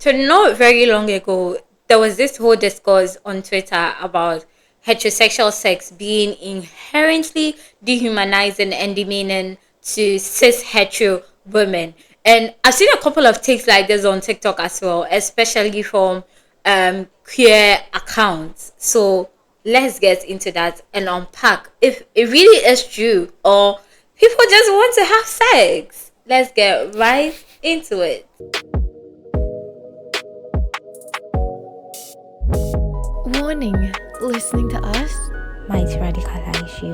So not very long ago, there was this whole discourse on Twitter about heterosexual sex being inherently dehumanizing and demeaning to cis-hetero women. And I've seen a couple of takes like this on TikTok as well, especially from queer accounts. So let's get into that and unpack if it really is true or people just want to have sex. Let's get right into it. Warning, listening to us might radicalize you.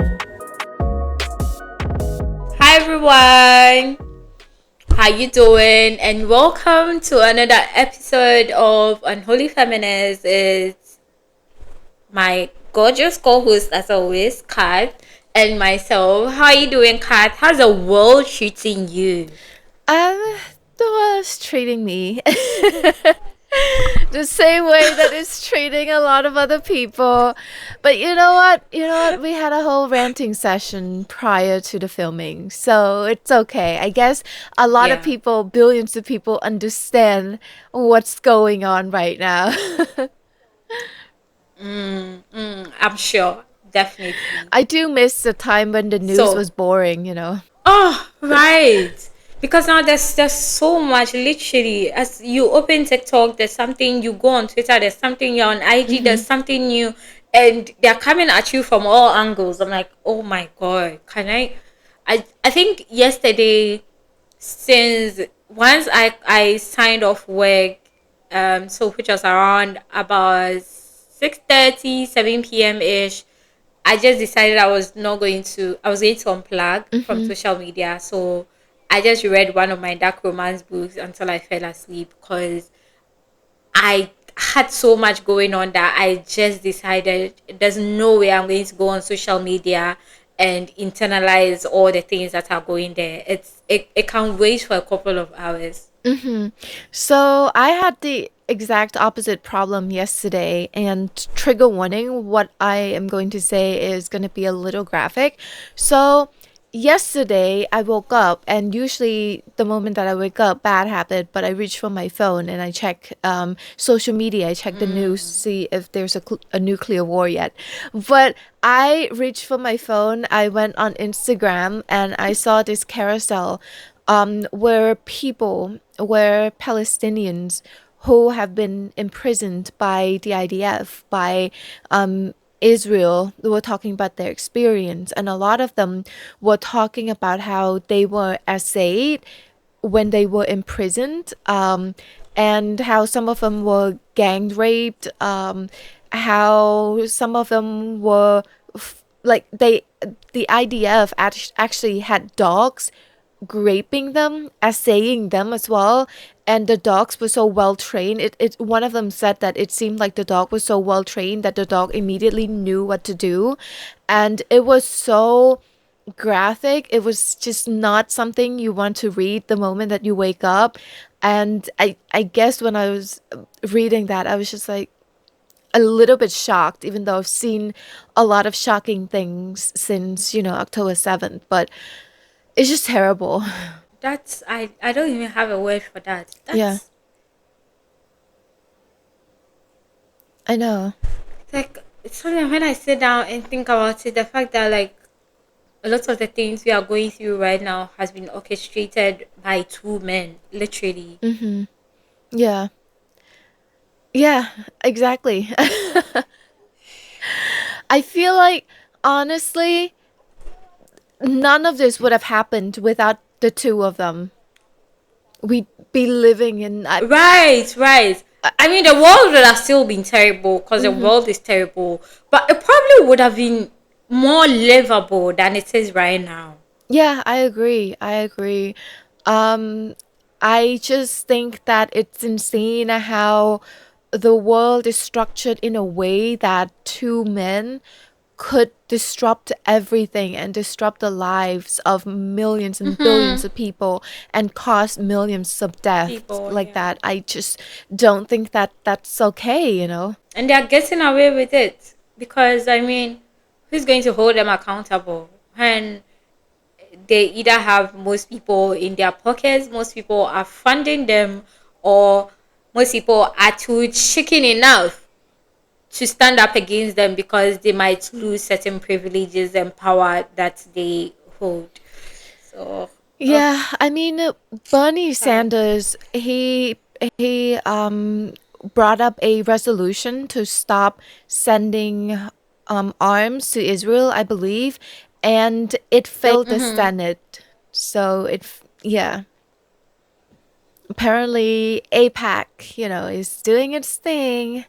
Hi everyone, how you doing? And welcome to another episode of Unholy Feminists. It's my gorgeous co-host as always, Kat, and myself. How you doing, Kat? How's the world treating you? The world is treating me the same way that it's treating a lot of other people. But you know what? We had a whole ranting session prior to the filming, so it's okay. I guess a lot of people, billions of people, understand what's going on right now. I'm sure, definitely. I do miss the time when the news was boring. Oh, right. Because now there's so much, literally. As you open TikTok, there's something. You go on Twitter, there's something. You're on IG, there's something new, and they're coming at you from all angles. I'm like, oh my god, can I think yesterday, since once I signed off work, so which was around about 6:30, 7 p.m. ish. I just decided I was going to unplug from social media. So I just read one of my dark romance books until I fell asleep because I had so much going on that I just decided there's no way I'm going to go on social media and internalize all the things that are going there. It can wait for a couple of hours. So I had the exact opposite problem yesterday, and trigger warning, what I am going to say is going to be a little graphic. So yesterday I woke up, and usually the moment that I wake up, bad habit, but I reach for my phone and I check social media, I check the news, see if there's a nuclear war yet. But I reached for my phone, I went on Instagram, and I saw this carousel where Palestinians who have been imprisoned by the IDF, by Israel, were talking about their experience. And a lot of them were talking about how they were essayed when they were imprisoned, and how some of them were gang raped, how some of them were the IDF actually had dogs raping them, assaying them as well, and the dogs were so well trained. One of them said that it seemed like the dog was so well trained that the dog immediately knew what to do, and it was so graphic. It was just not something you want to read the moment that you wake up. And I guess when I was reading that, I was just like a little bit shocked, even though I've seen a lot of shocking things since October 7th, but it's just terrible. That's I don't even have a word for that. Yeah, I know. Like it's something when I sit down and think about it, the fact that like a lot of the things we are going through right now has been orchestrated by two men, literally. Yeah. Yeah, exactly. I feel like, honestly, none of this would have happened without the two of them. We'd be living in... Right. I mean, the world would have still been terrible because the world is terrible, but it probably would have been more livable than it is right now. Yeah, I agree. I just think that it's insane how the world is structured in a way that two men could disrupt everything and disrupt the lives of millions and billions of people and cause millions of deaths like that. I just don't think that that's okay. And they are getting away with it because, I mean, who's going to hold them accountable when they either have most people in their pockets, most people are funding them, or most people are too chicken enough to stand up against them because they might lose certain privileges and power that they hold. So, oh, Yeah, I mean, Bernie sad. Sanders, he brought up a resolution to stop sending arms to Israel, I believe, and it Like, failed the Senate. So yeah, apparently APAC, is doing its thing.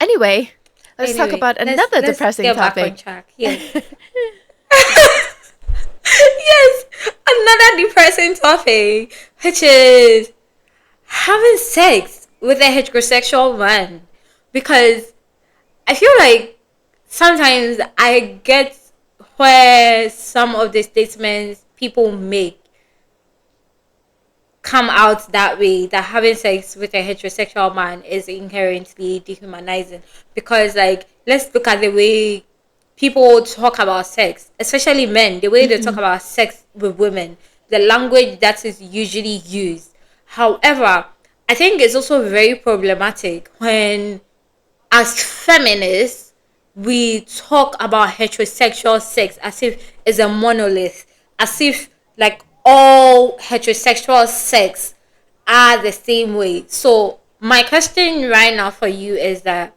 Anyway, let's talk anyway, about let's another let's depressing get back on topic. track. Yes. Yes, another depressing topic, which is having sex with a heterosexual man. Because I feel like sometimes I get where some of the statements people make come out that way, that having sex with a heterosexual man is inherently dehumanizing. Because, like, let's look at the way people talk about sex, especially men, the way they talk about sex with women, the language that is usually used. However, I think it's also very problematic when, as feminists, we talk about heterosexual sex as if it's a monolith, as if like all heterosexual sex are the same way. So my question right now for you is that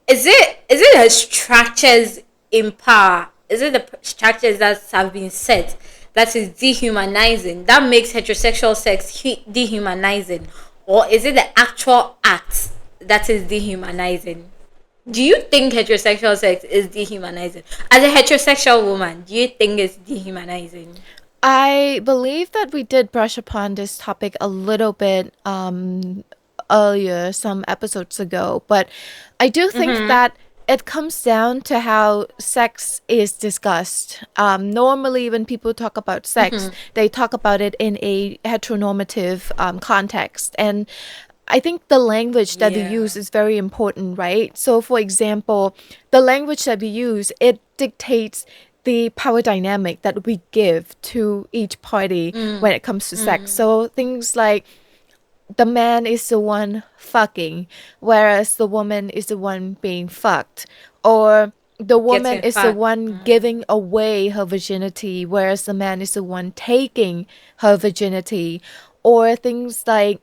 is it the structures in power? Is it the structures that have been set that is dehumanizing, that makes heterosexual sex dehumanizing, or is it the actual act that is dehumanizing? Do you think heterosexual sex is dehumanizing? As a heterosexual woman, do you think it's dehumanizing? I believe that we did brush upon this topic a little bit earlier, some episodes ago, but I do think that it comes down to how sex is discussed. Normally, when people talk about sex, they talk about it in a heteronormative context. And I think the language that we Yeah. use is very important, right? So, for example, the language that we use, it dictates the power dynamic that we give to each party when it comes to sex. So, things like the man is the one fucking, whereas the woman is the one being fucked. Or the woman Getting is the fat. one giving away her virginity, whereas the man is the one taking her virginity. Or things like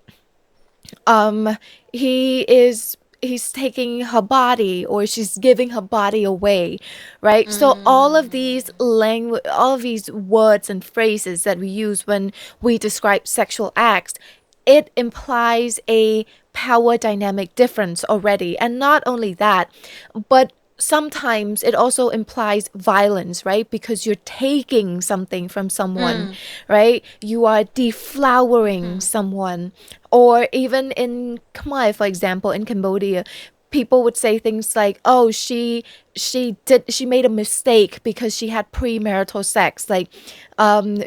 um he's taking her body or she's giving her body away, right? So all of these words and phrases that we use when we describe sexual acts, it implies a power dynamic difference already. And not only that, but sometimes it also implies violence, right? Because you're taking something from someone, right? You are deflowering someone. Or even in Khmer, for example, in Cambodia, people would say things like, "Oh, she made a mistake because she had premarital sex." Like,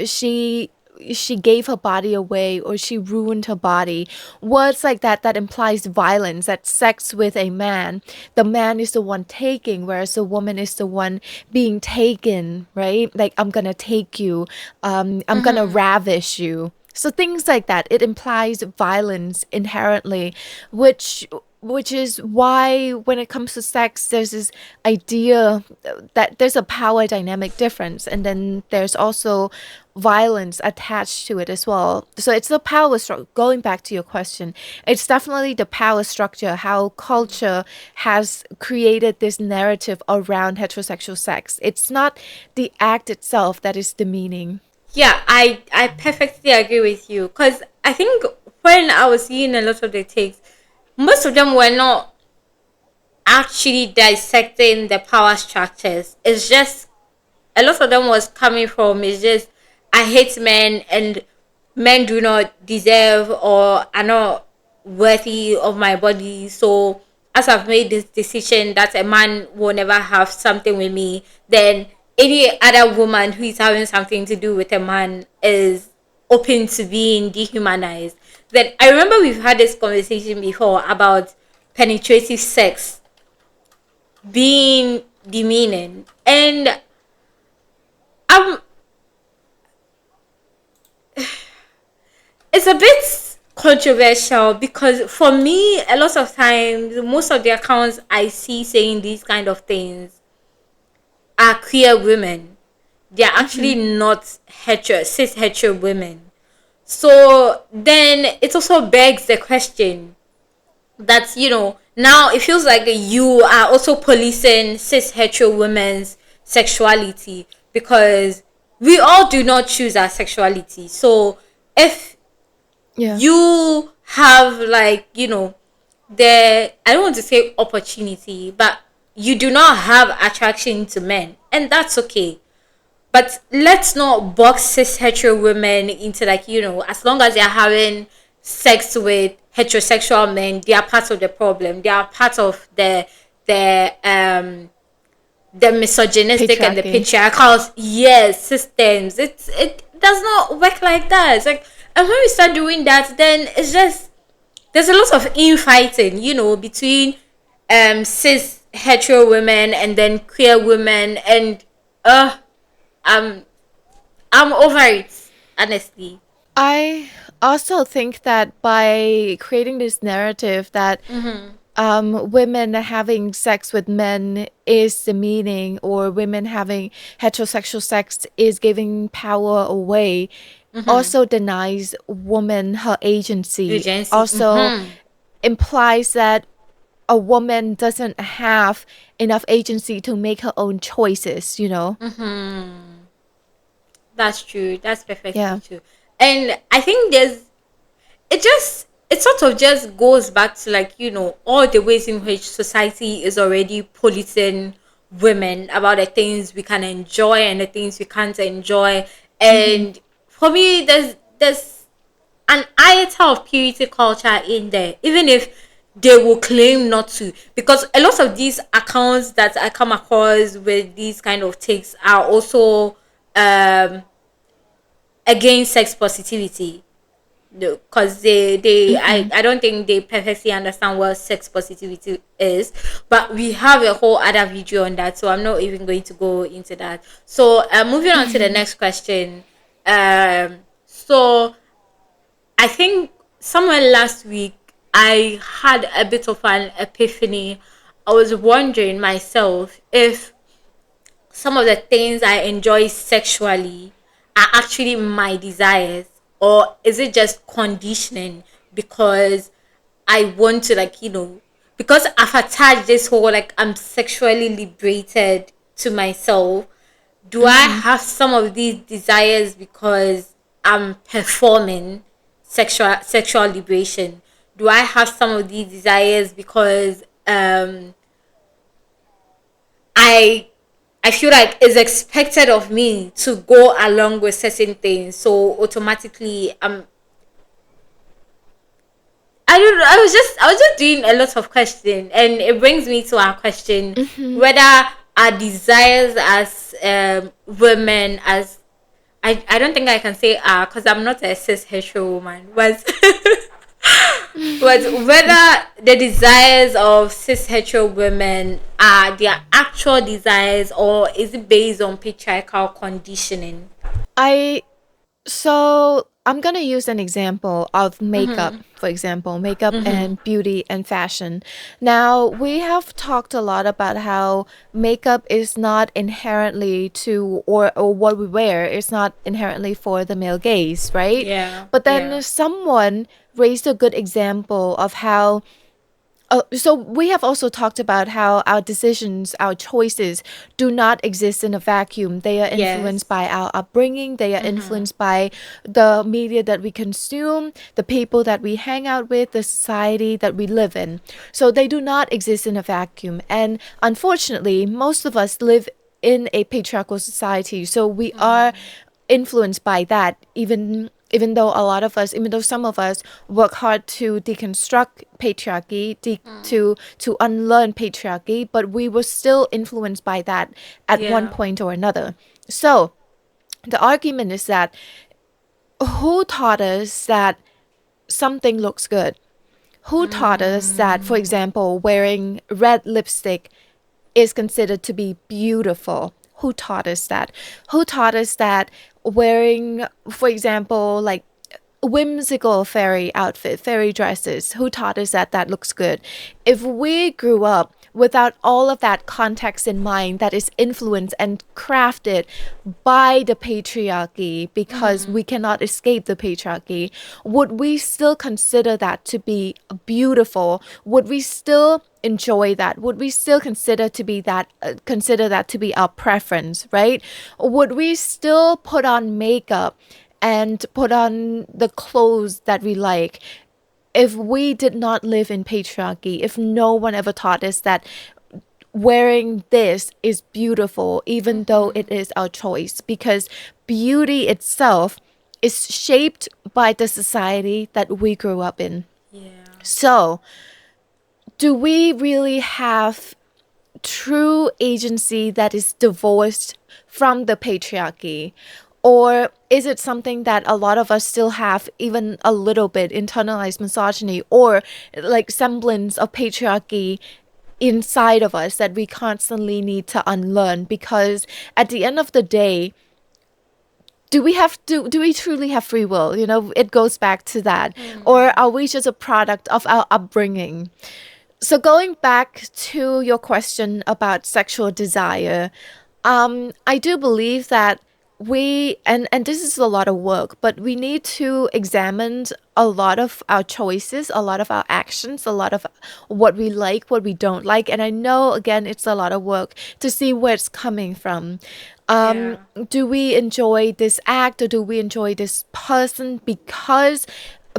she gave her body away or she ruined her body. Words like that implies violence, that sex with a man, the man is the one taking, whereas the woman is the one being taken, right? Like, I'm gonna take you, I'm gonna ravish you. So things like that, it implies violence inherently, which is why when it comes to sex, there's this idea that there's a power dynamic difference, and then there's also violence attached to it as well. So it's the power structure. Going back to your question, it's definitely the power structure, how culture has created this narrative around heterosexual sex. It's not the act itself that is demeaning. Yeah, I perfectly agree with you. Because I think when I was seeing a lot of the takes, most of them were not actually dissecting the power structures. It's just a lot of them was coming from is just I hate men and men do not deserve or are not worthy of my body. So as I've made this decision that a man will never have something with me, then any other woman who is having something to do with a man is open to being dehumanized. Then I remember we've had this conversation before about penetrative sex being demeaning. And um it's a bit controversial because for me, a lot of times, most of the accounts I see saying these kind of things are queer women. They are actually not cis hetero women. So then it also begs the question that, now it feels like you are also policing cis hetero women's sexuality, because we all do not choose our sexuality. So if Yeah. you have, like, the, I don't want to say opportunity, but you do not have attraction to men, and that's okay. But let's not box cis hetero women into, like, as long as they're having sex with heterosexual men, they are part of the problem. They are part of the misogynistic and the Patriarchy. patriarchal, yes, systems. It does not work like that. It's like, and when we start doing that, then it's just, there's a lot of infighting, between cis hetero women and then queer women, and I'm I'm over it, honestly. I also think that by creating this narrative that women having sex with men is demeaning, or women having heterosexual sex is giving power away, also denies woman her agency. Agency. Also implies that a woman doesn't have enough agency to make her own choices, you know? That's true. That's perfectly Yeah. true. And I think it sort of just goes back to, like, all the ways in which society is already policing women about the things we can enjoy and the things we can't enjoy. And for me, there's an iota of purity culture in there, even if they will claim not to, because a lot of these accounts that I come across with these kind of takes are also um against sex positivity. No, because I don't think they perfectly understand what sex positivity is, but we have a whole other video on that, so I'm not even going to go into that. So moving on to the next question. So I think somewhere last week I had a bit of an epiphany. I was wondering myself if some of the things I enjoy sexually are actually my desires, or is it just conditioning because I want to, like, because I've attached this whole, like, I'm sexually liberated to myself. Do I have some of these desires because I'm performing sexual liberation? Do I have some of these desires because I I feel like it's expected of me to go along with certain things, so automatically I was just doing a lot of questioning, and it brings me to our question whether our desires as women, as I don't think I can say because I'm not a cis hetero woman, but but whether the desires of cis hetero women are their actual desires, or is it based on patriarchal conditioning? I So I'm gonna use an example of makeup, for example, makeup and beauty and fashion. Now, we have talked a lot about how makeup is not inherently to, or what we wear is not inherently for the male gaze, right? Yeah, But yeah. then someone raised a good example of how so we have also talked about how our decisions, our choices do not exist in a vacuum. They are influenced Yes. by our upbringing. They are influenced by the media that we consume, the people that we hang out with, the society that we live in. So they do not exist in a vacuum. And unfortunately, most of us live in a patriarchal society. So we are influenced by that, even though a lot of us, even though some of us work hard to deconstruct patriarchy, to unlearn patriarchy, but we were still influenced by that at one Yeah. point or another. So the argument is that who taught us that something looks good? Who taught us that, for example, wearing red lipstick is considered to be beautiful? Who taught us that? Who taught us that wearing, for example, like whimsical fairy outfit, fairy dresses. Who taught us that that looks good? If we grew up without all of that context in mind, that is influenced and crafted by the patriarchy, because we cannot escape the patriarchy, would we still consider that to be beautiful? Would we still enjoy that? Would we still consider that to be our preference, right? Would we still put on makeup and put on the clothes that we like if we did not live in patriarchy, if no one ever taught us that wearing this is beautiful, even though it is our choice? Because beauty itself is shaped by the society that we grew up in. Yeah. So, do we really have true agency that is divorced from the patriarchy? Or is it something that a lot of us still have, even a little bit, internalized misogyny or like semblance of patriarchy inside of us that we constantly need to unlearn? Because at the end of the day, do we truly have free will? You know, it goes back to that. Or are we just a product of our upbringing? So going back to your question about sexual desire, I do believe that and this is a lot of work, but we need to examine a lot of our choices, a lot of our actions, a lot of what we like, what we don't like. And I know, again, it's a lot of work to see where it's coming from. Yeah. Do we enjoy this act, or do we enjoy this person because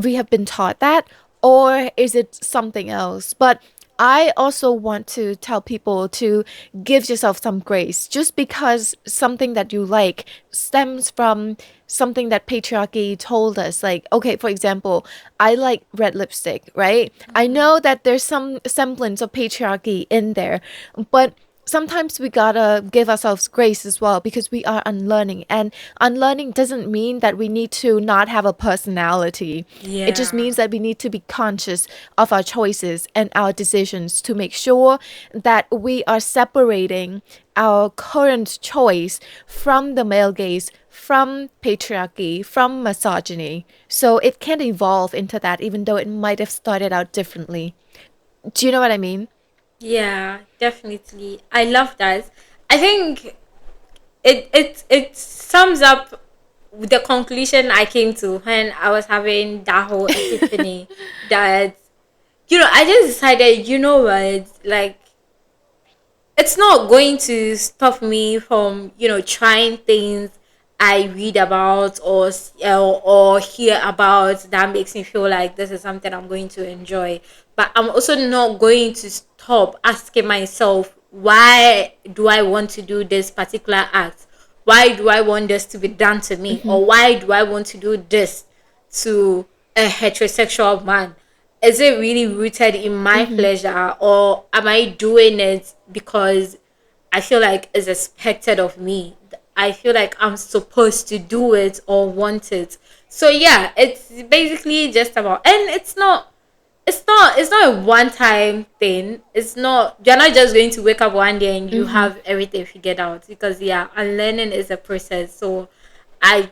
we have been taught that? Or is it something else? But I also want to tell people to give yourself some grace. Just because something that you like stems from something that patriarchy told us. Like, okay, for example, I like red lipstick, right? I know that there's some semblance of patriarchy in there, but sometimes we gotta give ourselves grace as well, because we are unlearning, and unlearning doesn't mean that we need to not have a personality. It just Yeah. means that we need to be conscious of our choices and our decisions to make sure that we are separating our current choice from the male gaze, from patriarchy, from misogyny. So it can evolve into that, even though it might have started out differently. Do you know what I mean? Yeah, definitely. I love that. I think it sums up the conclusion I came to when I was having that whole epiphany that I just decided, like it's not going to stop me from trying things I read about or hear about that makes me feel like this is something I'm going to enjoy. But I'm also not going to stop asking myself, why do I want to do this particular act? Why do I want this to be done to me? Or why do I want to do this to a heterosexual man? Is it really rooted in my pleasure, or am I doing it because I feel like it's expected of me? I feel like I'm supposed to do it or want it. So yeah, it's basically just about, and it's not a one time thing. It's not, you're not just going to wake up one day and you have everything figured out, because yeah, unlearning is a process. So I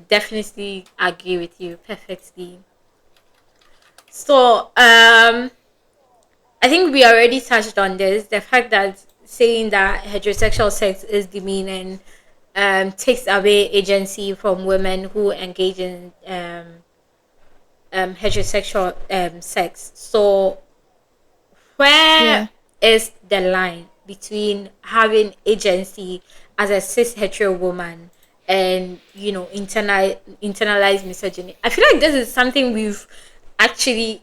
definitely agree with you perfectly. So I think we already touched on this. The fact that saying that heterosexual sex is demeaning takes away agency from women who engage in heterosexual sex. So where Yeah. is the line between having agency as a cis hetero woman and internalized misogyny? I feel like this is something we've actually,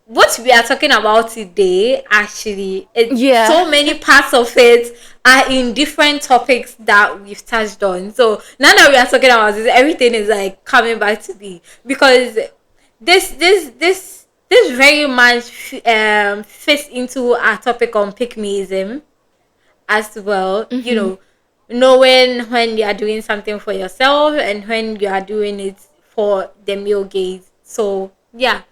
what we are talking about today, actually Yeah. so many parts of it are in different topics that we've touched on. So now that we are talking about this, everything is like coming back to me, because this very much fits into our topic on pick-meism as well. Knowing when you are doing something for yourself and when you are doing it for the male gaze. So yeah,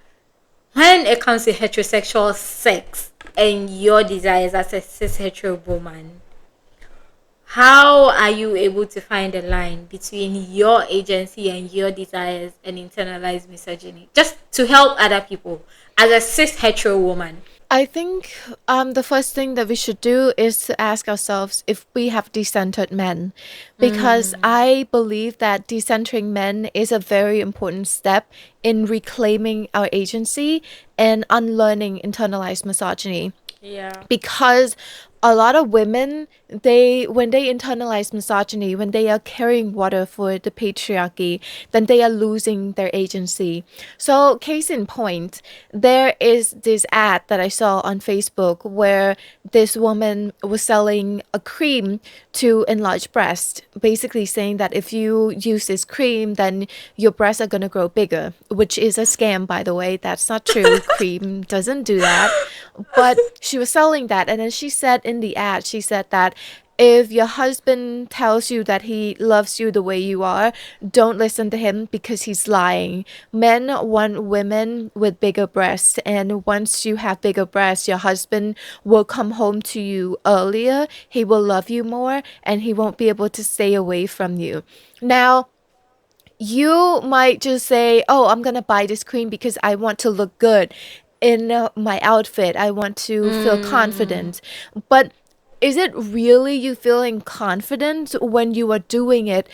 when it comes to heterosexual sex and your desires as a cis hetero woman, how are you able to find a line between your agency and your desires and internalized misogyny? Just to help other people as a cis hetero woman. I think the first thing that we should do is to ask ourselves if we have decentered men, because I believe that decentering men is a very important step in reclaiming our agency and unlearning internalized misogyny. Yeah. Because a lot of women, they when they internalize misogyny, when they are carrying water for the patriarchy, then they are losing their agency. So case in point, there is this ad that I saw on Facebook where this woman was selling a cream to enlarge breast, basically saying that if you use this cream, then your breasts are going to grow bigger, which is a scam, by the way. That's not true. Cream doesn't do that. But she was selling that, and then she said in the ad, she said that if your husband tells you that he loves you the way you are, don't listen to him because he's lying. Men want women with bigger breasts, and once you have bigger breasts, your husband will come home to you earlier, he will love you more, and he won't be able to stay away from you. Now, you might just say, oh, I'm going to buy this cream because I want to look good in my outfit. I want to feel confident. But is it really you feeling confident when you are doing it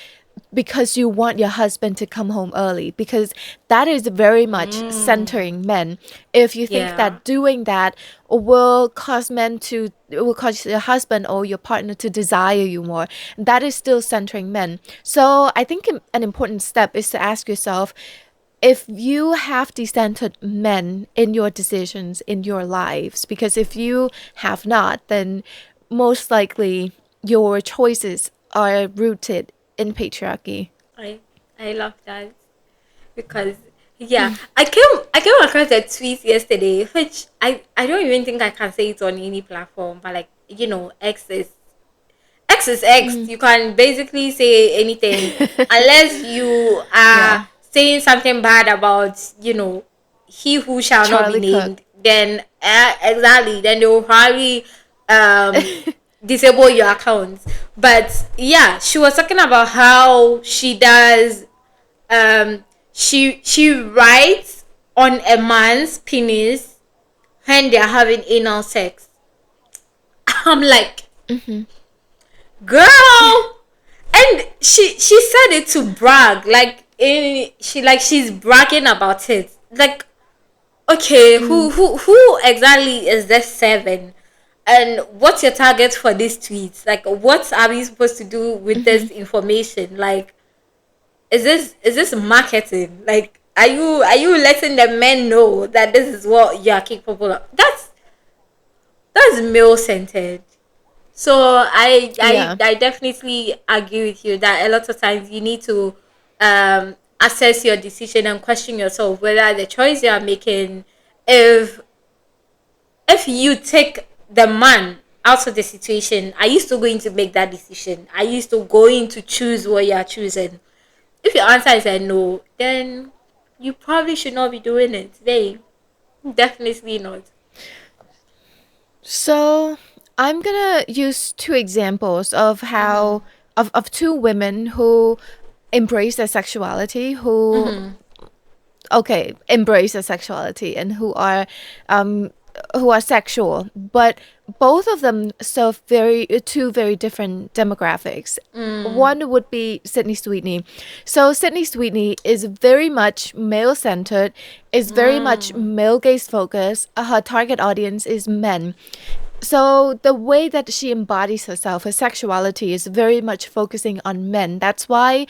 because you want your husband to come home early? Because that is very much centering men. If you think Yeah. that doing that will cause your husband or your partner to desire you more, that is still centering men. So I think an important step is to ask yourself, if you have decentered men in your decisions in your lives, because if you have not, then most likely your choices are rooted in patriarchy. I I love that because yeah, I came across a tweet yesterday which I don't even think I can say it on any platform, but like X is X. You can basically say anything unless you are Yeah. saying something bad about, he who shall not be Charlie named. Cook. Then exactly, then they will probably um disable your account. But yeah, she was talking about how she does she writes on a man's penis when they're having anal sex. I'm like, girl, and she said it to brag, she's bragging about it, like, okay, who exactly is this seven, and what's your target for these tweets? Like, what are we supposed to do with this information? Like, is this marketing? Like, are you letting the men know that this is what you are capable of? That's male centered. So I, I Yeah. I definitely agree with you that a lot of times you need to assess your decision and question yourself whether the choice you are making, if you take the man out of the situation, are you still going to make that decision? Are you still going to choose what you are choosing? If your answer is a no, then you probably should not be doing it. They definitely not. So I'm gonna use two examples of how of two women who embrace their sexuality, embrace their sexuality and who are sexual, but both of them serve two very different demographics. One would be Sydney Sweetney. So Sydney Sweetney is very much male centered, is very much male gaze focused. Her target audience is men. So the way that she embodies herself, her sexuality is very much focusing on men. That's why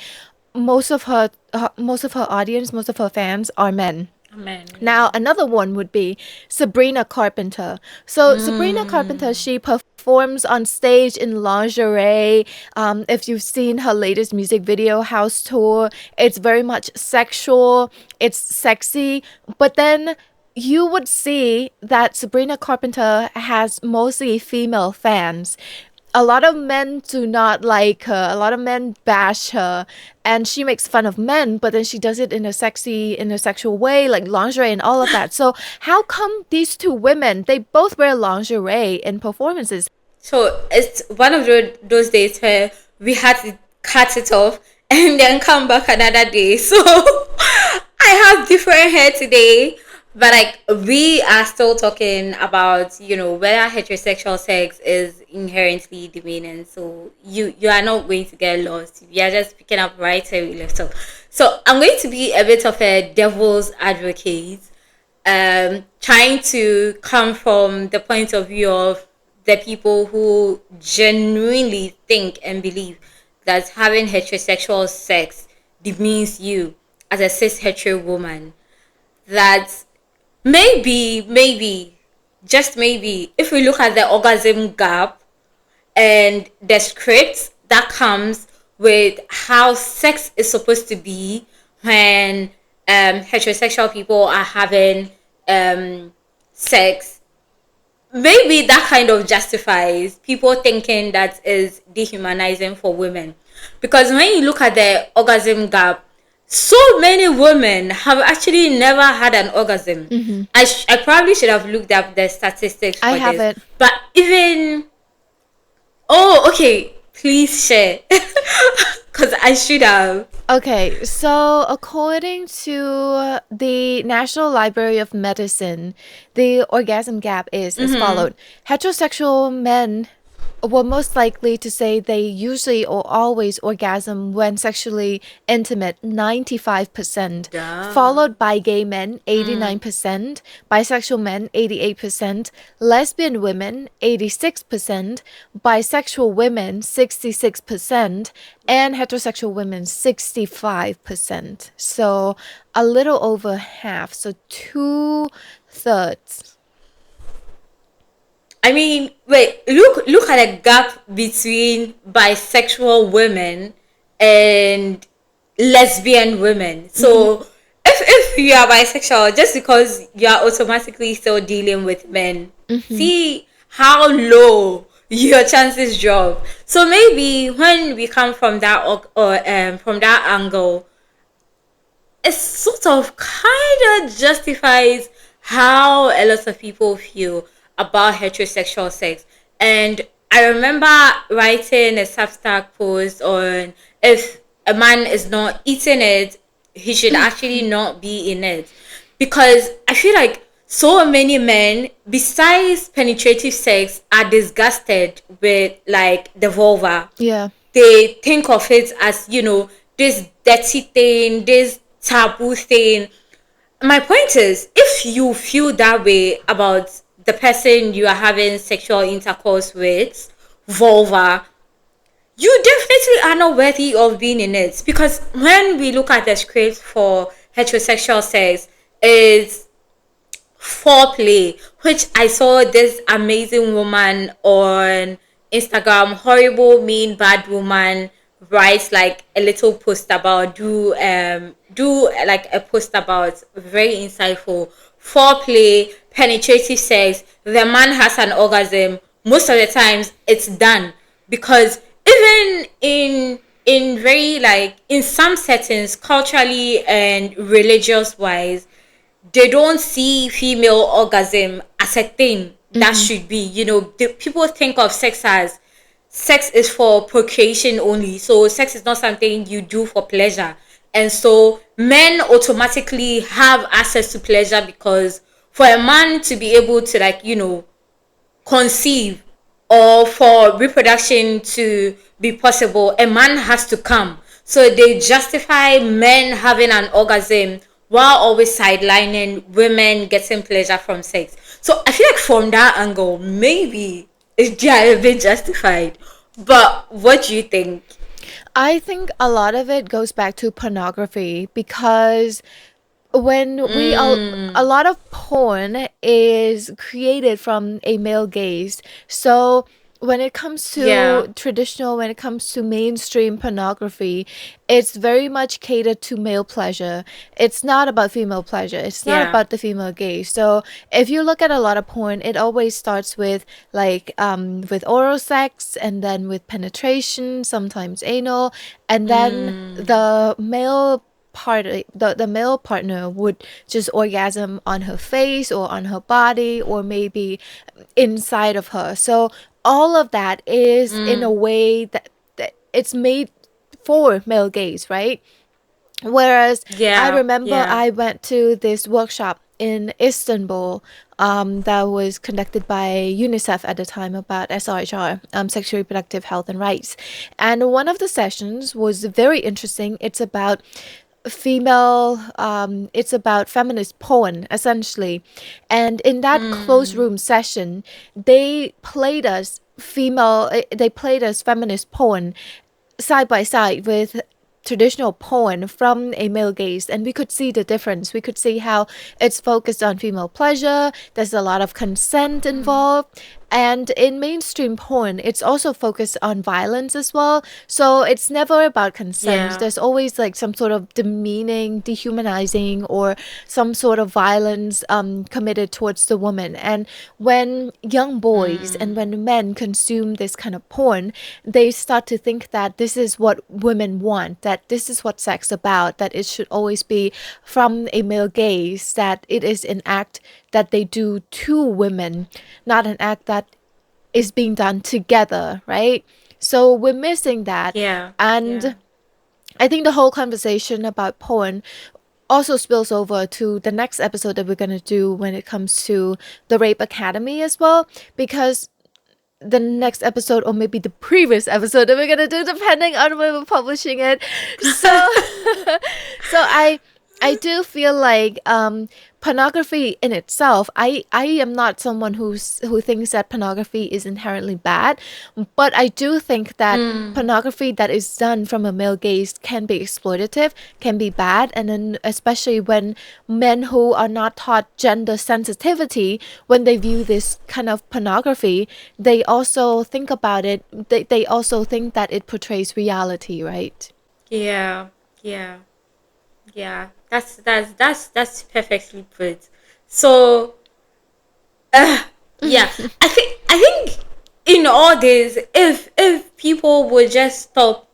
most of her audience, most of her fans are men. Amen. Now, another one would be Sabrina Carpenter. So, Sabrina Carpenter, she performs on stage in lingerie. If you've seen her latest music video, House Tour, it's very much sexual, it's sexy. But then you would see that Sabrina Carpenter has mostly female fans. A lot of men do not like her. A lot of men bash her, and she makes fun of men, but then she does it in a sexual way, like lingerie and all of that. So how come these two women, they both wear lingerie in performances? So it's one of those days where we had to cut it off and then come back another day. So I have different hair today, but like we are still talking about whether heterosexual sex is inherently demeaning. So you are not going to get lost. We are just picking up right where we left off. So I'm going to be a bit of a devil's advocate, trying to come from the point of view of the people who genuinely think and believe that having heterosexual sex demeans you as a cis-hetero woman. That maybe, just maybe, if we look at the orgasm gap and the script that comes with how sex is supposed to be when heterosexual people are having sex, maybe that kind of justifies people thinking that is dehumanizing for women. Because when you look at the orgasm gap, so many women have actually never had an orgasm. I probably should have looked up the statistics for I have this. it. But even... Oh, okay. Please share. Because I should have. Okay, so according to the National Library of Medicine, the orgasm gap is as followed. Heterosexual men were most likely to say they usually or always orgasm when sexually intimate, 95%, followed by gay men, 89%, bisexual men, 88%, lesbian women, 86%, bisexual women, 66%, and heterosexual women, 65%. So a little over half, so 2/3. I mean, wait, look at the gap between bisexual women and lesbian women. So if you are bisexual, just because you are automatically still dealing with men, see how low your chances drop. So maybe when we come from that from that angle, it sort of kind of justifies how a lot of people feel about heterosexual sex. And I remember writing a Substack post on if a man is not eating it, he should actually not be in it. Because I feel like so many men, besides penetrative sex, are disgusted with like the vulva. Yeah. They think of it as, this dirty thing, this taboo thing. My point is, if you feel that way about the person you are having sexual intercourse with, vulva, you definitely are not worthy of being in it. Because when we look at the script for heterosexual sex, it's foreplay, which I saw this amazing woman on Instagram, horrible, mean, bad woman, writes like a little post about do like a post about very insightful foreplay, penetrative sex. The man has an orgasm. Most of the times it's done because even in very like in some settings, culturally and religious wise, they don't see female orgasm as a thing that should be. People think of sex as sex is for procreation only. So sex is not something you do for pleasure. And so men automatically have access to pleasure because for a man to be able to conceive or for reproduction to be possible, a man has to come. So they justify men having an orgasm while always sidelining women getting pleasure from sex. So I feel like from that angle, maybe they are a bit justified. But what do you think? I think a lot of it goes back to pornography because when a lot of porn is created from a male gaze. So when it comes to traditional, when it comes to mainstream pornography, it's very much catered to male pleasure. It's not about female pleasure. It's not about the female gaze. So if you look at a lot of porn, it always starts with with oral sex and then with penetration, sometimes anal, and then the male the male partner would just orgasm on her face or on her body or maybe inside of her. So all of that is in a way that it's made for male gaze, right? Whereas I Yeah. remember Yeah. I went to this workshop in Istanbul that was conducted by UNICEF at the time about SRHR, sexual reproductive health and rights. And one of the sessions was very interesting. It's about feminist porn, essentially. And in that closed room session, they played us feminist porn side by side with traditional porn from a male gaze, and we could see the difference. We could see how it's focused on female pleasure, there's a lot of consent involved, and in mainstream porn it's also focused on violence as well. So it's never about consent. Yeah. There's always like some sort of demeaning, dehumanizing, or some sort of violence committed towards the woman. And when young boys and when men consume this kind of porn, they start to think that this is what women want, that this is what sex about, that it should always be from a male gaze, that it is an act that they do to women, not an act that is being done together, right? So we're missing that. Yeah. And Yeah. I think the whole conversation about porn also spills over to the next episode that we're going to do when it comes to the Rape Academy as well, because the next episode, or maybe the previous episode that we're going to do, depending on when we're publishing it. So so I do feel like pornography in itself, I am not someone who thinks that pornography is inherently bad, but I do think that pornography that is done from a male gaze can be exploitative, can be bad. And then especially when men who are not taught gender sensitivity, when they view this kind of pornography, they also think about it, they also think that it portrays reality, right? Yeah. Yeah. Yeah. That's perfectly put. So yeah, I think in all this, if people would just stop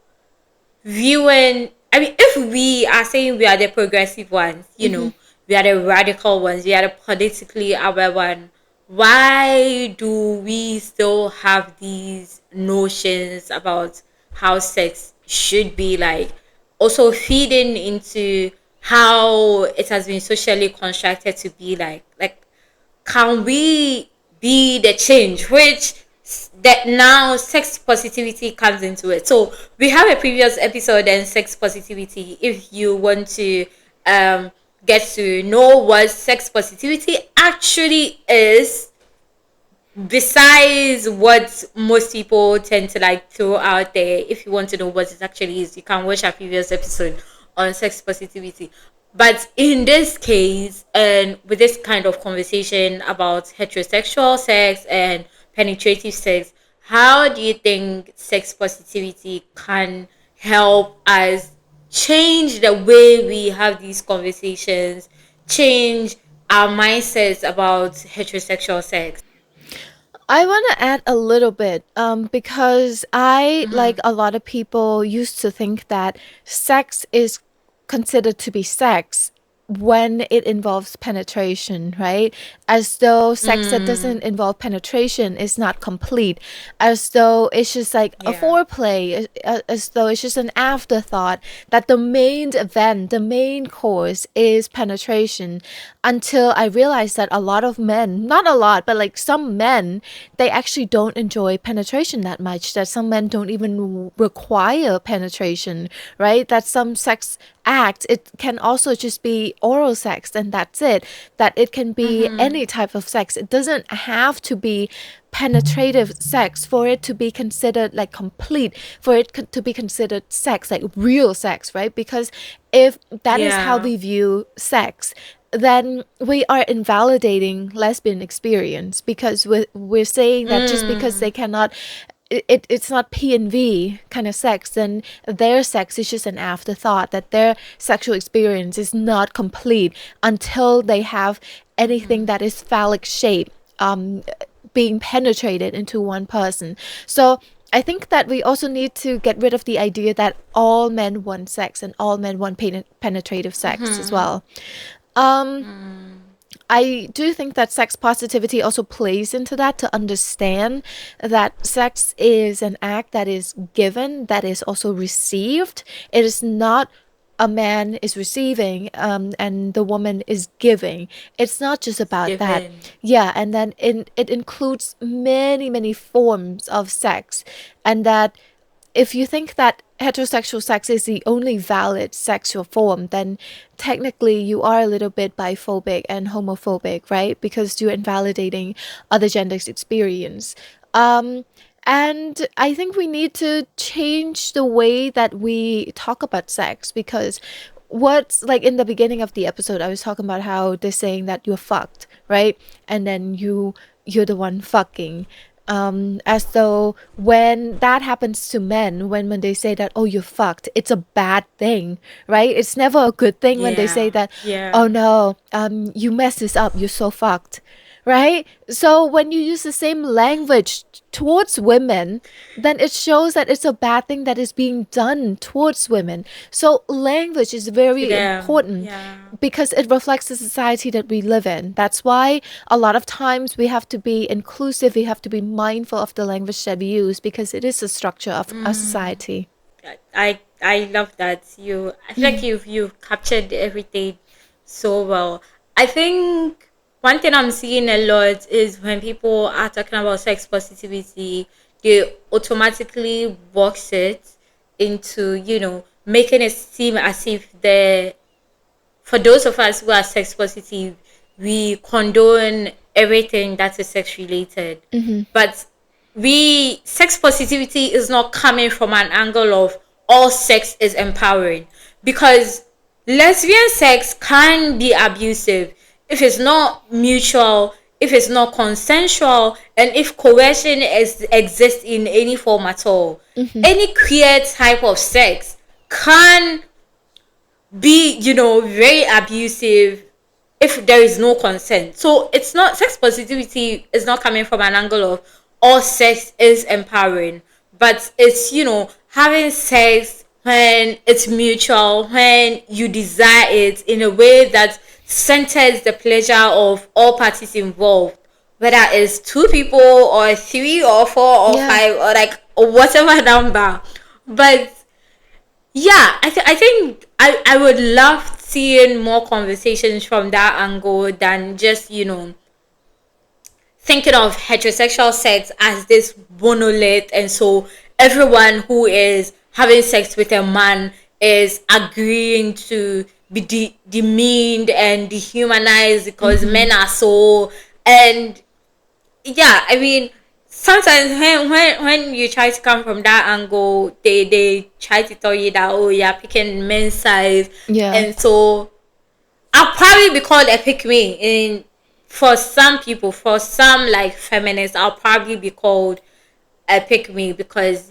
viewing, I mean, if we are saying we are the progressive ones, we are the radical ones, we are the politically aware one, why do we still have these notions about how sex should be, like also feeding into how it has been socially constructed to be like can we be the change, which that now sex positivity comes into it. So we have a previous episode on sex positivity if you want to um get to know what sex positivity actually is, besides what most people tend to like throw out there. If you want to know what it actually is, you can watch our previous episode on sex positivity. But in this case, and with this kind of conversation about heterosexual sex and penetrative sex, how do you think sex positivity can help us change the way we have these conversations, change our mindsets about heterosexual sex? I want to add a little bit because I, like a lot of people, used to think that sex is considered to be sex when it involves penetration, right? As though sex that doesn't involve penetration is not complete, as though it's just like a Yeah. foreplay, as though it's just an afterthought, that the main event, the main course is penetration. Until I realized that a lot of men, not a lot, but like some men, they actually don't enjoy penetration that much, that some men don't even require penetration, right? That some sex act, it can also just be oral sex and that's it, that it can be any type of sex. It doesn't have to be penetrative sex for it to be considered like complete, for it to be considered sex, like real sex, right? Because if that is how Yeah. we view sex, then we are invalidating lesbian experience, because we're saying that just because they cannot, it's not P and V kind of sex, then their sex is just an afterthought, that their sexual experience is not complete until they have anything that is phallic shape being penetrated into one person. So I think that we also need to get rid of the idea that all men want sex and all men want penetrative sex as well. I do think that sex positivity also plays into that, to understand that sex is an act that is given, that is also received. It is not a man is receiving and the woman is giving. It's not just about that. Given. Yeah, and then it includes many, many forms of sex. And that if you think that heterosexual sex is the only valid sexual form, then technically you are a little bit biphobic and homophobic, right? Because you're invalidating other genders' experience. And I think we need to change the way that we talk about sex, because what's like in the beginning of the episode, I was talking about how they're saying that you're fucked, right? And then you're the one fucking. As though when that happens to men, when they say that, oh, you're fucked, it's a bad thing, right? It's never a good thing when they say Yeah. that, oh Yeah. no, you messed this up, you're so fucked, right? So when you use the same language towards women, then it shows that it's a bad thing that is being done towards women. So language is To very them. important Yeah. because it reflects the society that we live in. That's why a lot of times we have to be inclusive, we have to be mindful of the language that we use, because it is the structure of a society. I love that. I feel like you've captured everything so well. I think one thing I'm seeing a lot is when people are talking about sex positivity, they automatically box it into, making it seem as if they're, for those of us who are sex positive, we condone everything that is sex related. But sex positivity is not coming from an angle of all sex is empowering, because lesbian sex can be abusive if it's not mutual, if it's not consensual, and if coercion exists in any form at all. Any queer type of sex can be, very abusive if there is no consent. So it's not, sex positivity is not coming from an angle of all sex is empowering, but it's, having sex when it's mutual, when you desire it in a way that centers the pleasure of all parties involved, whether it's two people or three or four or Yeah. five or like whatever number. But yeah, I think I would love seeing more conversations from that angle than just, thinking of heterosexual sex as this monolith, and so everyone who is having sex with a man is agreeing to be demeaned and dehumanized because men are so. And yeah, I mean, sometimes when you try to come from that angle, they try to tell you that, oh, you're picking men's size. Yeah. And so I'll probably be called a pick me. And for some people, for some like feminists, I'll probably be called a pick me because,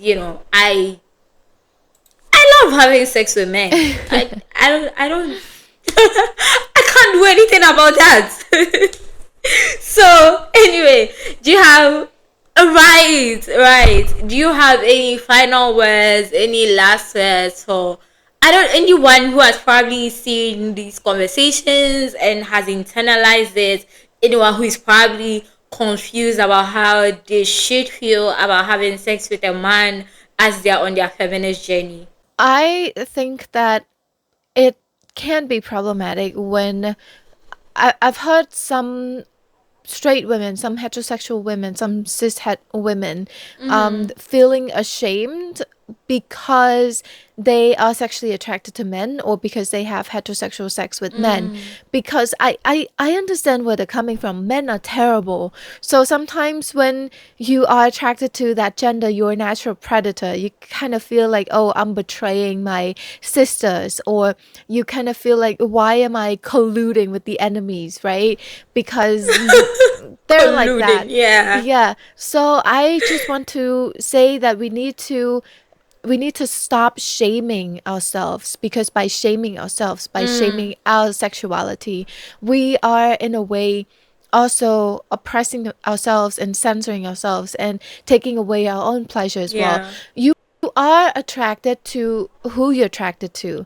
I love having sex with men. I don't I can't do anything about that. So anyway, do you have right? Do you have any final words, any last words for, I don't, anyone who has probably seen these conversations and has internalized it, anyone who is probably confused about how they should feel about having sex with a man as they're on their feminist journey? I think that it can be problematic when I've heard some straight women, some heterosexual women, some cis-het women feeling ashamed because they are sexually attracted to men, or because they have heterosexual sex with men. Because I understand where they're coming from. Men are terrible. So sometimes when you are attracted to that gender, you're a natural predator. You kind of feel like, oh, I'm betraying my sisters, or you kind of feel like, why am I colluding with the enemies, right? Because they're like that. Yeah. Yeah. So I just want to say that we need to stop shaming ourselves, because by shaming ourselves, by shaming our sexuality, we are in a way also oppressing ourselves and censoring ourselves and taking away our own pleasure as well. Yeah. You are attracted to who you're attracted to.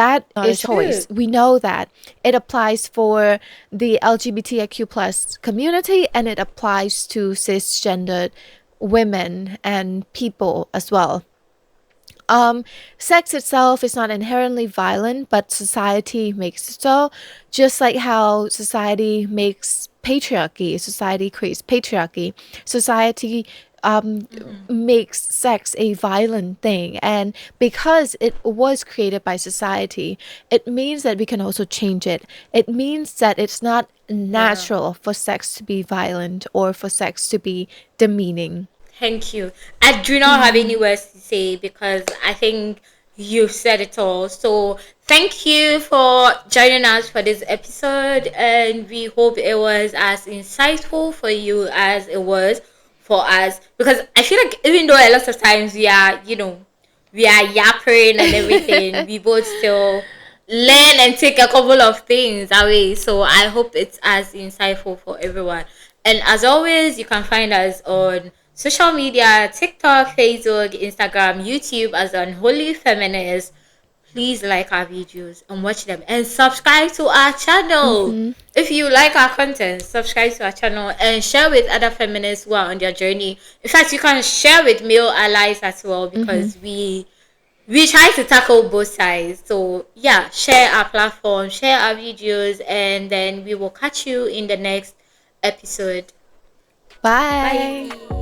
that not a It's choice. true. We know that it applies for the LGBTIQ plus community, and it applies to cisgendered women and people as well. Sex itself is not inherently violent, but society makes it so. Just like how society makes patriarchy, society creates patriarchy, society makes sex a violent thing. And because it was created by society, it means that we can also change it. It means that it's not Yeah. natural for sex to be violent or for sex to be demeaning. Thank you. I do not have any words to say because I think you've said it all. So thank you for joining us for this episode, and we hope it was as insightful for you as it was for us. Because I feel like even though a lot of times we are yapping and everything, we both still learn and take a couple of things away. So I hope it's as insightful for everyone. And as always, you can find us on social media: TikTok, Facebook, Instagram, YouTube as Unholy Feminists. Please like our videos and watch them and subscribe to our channel. If you like our content, subscribe to our channel and share with other feminists who are on their journey. In fact, you can share with male allies as well, because we try to tackle both sides. So yeah, share our platform, share our videos, and then we will catch you in the next episode. Bye. Bye.